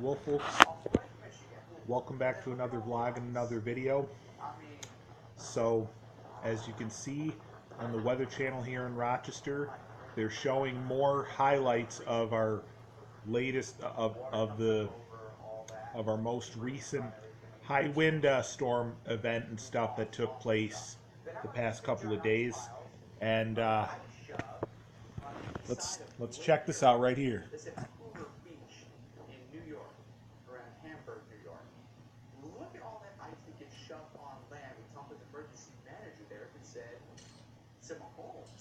Wolfel. Welcome back to another vlog and another video. So, as you can see on the Weather Channel here in Rochester, they're showing more highlights of our latest of our most recent high wind storm event and stuff that took place the past couple of days. And let's check this out right here. This is Hoover Beach in New York, around Hamburg, New York. Look at all that ice that gets shoved on land. We talked with the emergency manager there who said some homes,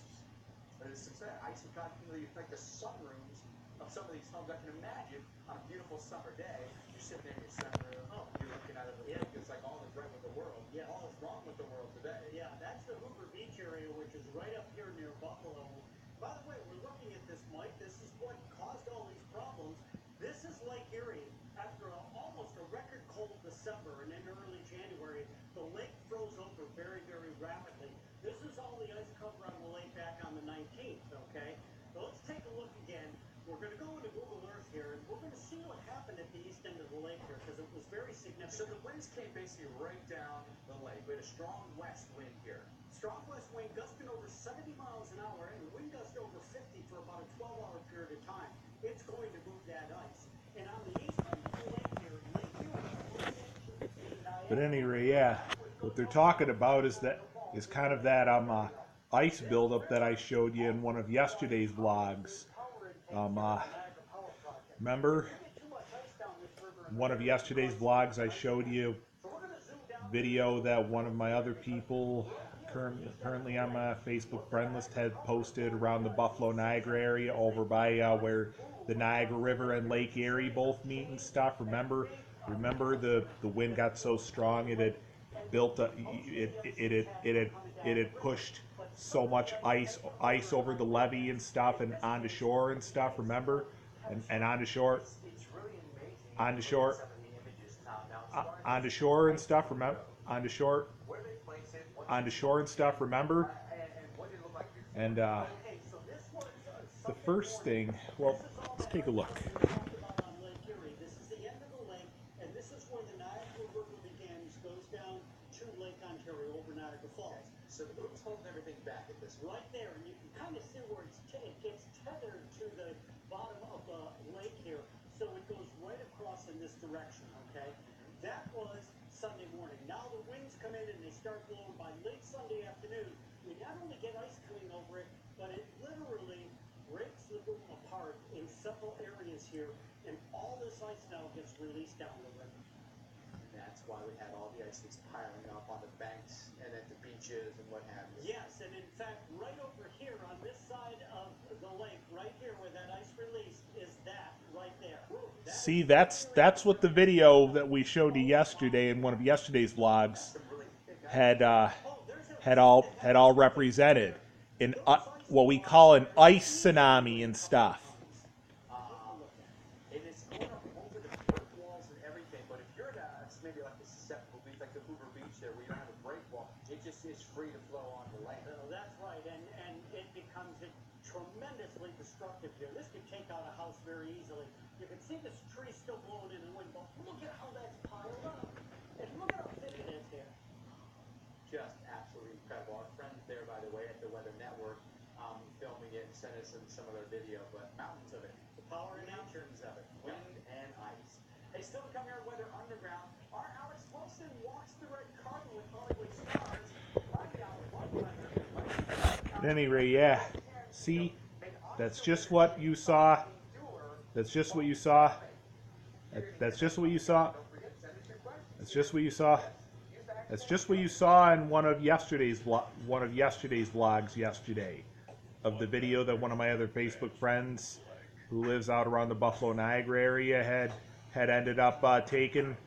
some ice has gotten like the sunrooms of some of these homes. I can imagine on a beautiful summer day, you're sitting in your sunroom, you're looking out of the window. It's like all is right with the world. Yeah, all is wrong with the world today. Yeah, that's the Hoover Beach area, which is right up here near Buffalo. By the way, we're looking at this, Mike. This is what caused all these problems. This is Lake Erie. After almost a record cold December and in early January, the lake froze over very, very rapidly. This is all the ice cover on the lake back on the 19th, okay? So let's take a look again. We're going to go into Google Earth here, and we're going to see what happened at the east end of the lake here, because it was very significant. So the winds came basically right down the lake. We had a strong west wind here. Strong west wind gusting over 70 miles an hour, and the wind gust over 50 for about a 12-hour period of time. It's going to move that ice. And on the east end of the lake here, Lake Erie. But anyway, yeah, what they're talking about is kind of that ice buildup that I showed you in one of yesterday's vlogs. Remember, in one of yesterday's vlogs I showed you video that one of my other people currently on my Facebook friend list had posted around the Buffalo Niagara area over by where the Niagara River and Lake Erie both meet and stuff. Remember the wind got so strong it had built up, it had pushed so much ice over the levee and stuff and onto shore and stuff. Remember, and onto shore and stuff. Remember, onto shore and stuff. Remember, and the first thing. Well, let's take a look. This is the end of the lake, and this is where the Niagara River begins, goes down to Lake Ontario over Niagara Falls. So the moon's holding everything back at this point. Right there, and you can kind of see where it gets tethered to the bottom of the lake here, so it goes right across in this direction, okay? That was Sunday morning. Now the winds come in and they start blowing by late Sunday afternoon. We not only get ice coming over it, but it literally breaks the boom apart in several areas here, and all this ice now gets released down the river. That's why we had all the ice that's piling up on the banks and at the beaches and what have you. Yes, and in fact, right over here on this side of the lake, right here where that ice released, is that right there. See, that's what the video that we showed you yesterday in one of yesterday's vlogs had all represented in what we call an ice tsunami and stuff. It is going up over the brick walls and everything, but if you're at maybe like the susceptible beach, like the Hoover Beach there, where you don't have a break wall, it just is free to flow on the land. That's right, and it becomes tremendously destructive here. This could take out a house very easily. You can see this tree still blowing in the wind, but look at how that's piled up. And look at how thick it is here. Just absolutely incredible. Our friends there, by the way, at the Weather Network, filming it and sent us some of their video, but mountains of it. The power in Mountains of it. Wind and ice. Hey, still to come here at Weather Underground, our Alex Wilson walks the red carpet with Hollywood stars. Right now, one weather. At any rate, yeah. See, that's just what you saw. That's just what you saw. That's just what you saw. That's just what you saw. That's just what you saw in one of yesterday's vlogs yesterday, of the video that one of my other Facebook friends who lives out around the Buffalo Niagara area had ended up taking,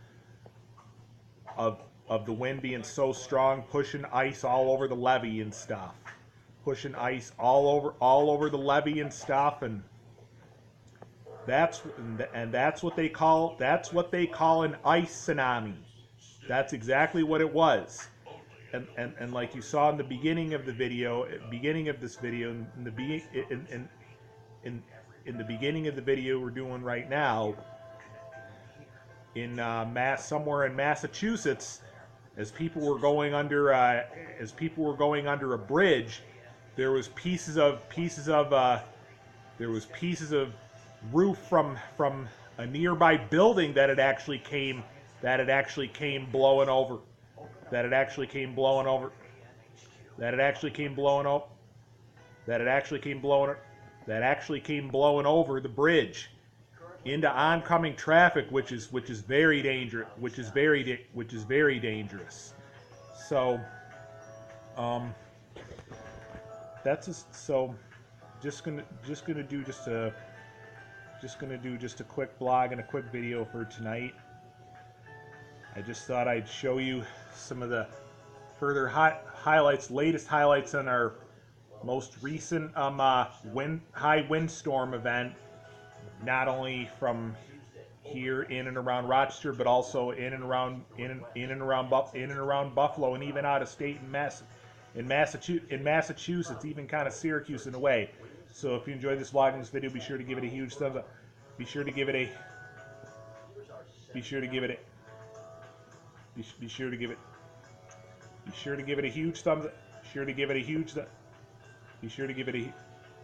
of the wind being so strong, pushing ice all over the levee and stuff, pushing ice all over the levee and stuff, and that's what they call an ice tsunami. That's exactly what it was. And like you saw in the beginning of the video, in the beginning of the video we're doing right now, in somewhere in Massachusetts, as people were going under a bridge, there was pieces of roof from a nearby building that had actually came blowing over. That it actually came blowing over the bridge into oncoming traffic, which is very dangerous. So, just gonna do just a quick blog and a quick video for tonight. I just thought I'd show you some of the further latest highlights on our most recent high windstorm event, not only from here in and around Rochester, but also in and around Buffalo, and even out of state in Massachusetts, even kind of Syracuse in a way. So if you enjoyed this vlog and this video, be sure to give it a huge thumbs up. Be sure to give it a huge thumbs up.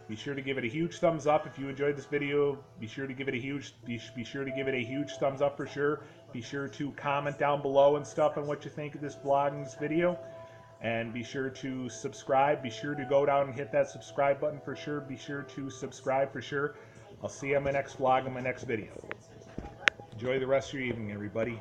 Be sure to give it a huge thumbs up if you enjoyed this video. Be sure to give it a huge thumbs up for sure. Be sure to comment down below and stuff on what you think of this vlog and this video. And be sure to subscribe. Be sure to go down and hit that subscribe button for sure. Be sure to subscribe for sure. I'll see you on my next vlog and my next video. Enjoy the rest of your evening, everybody.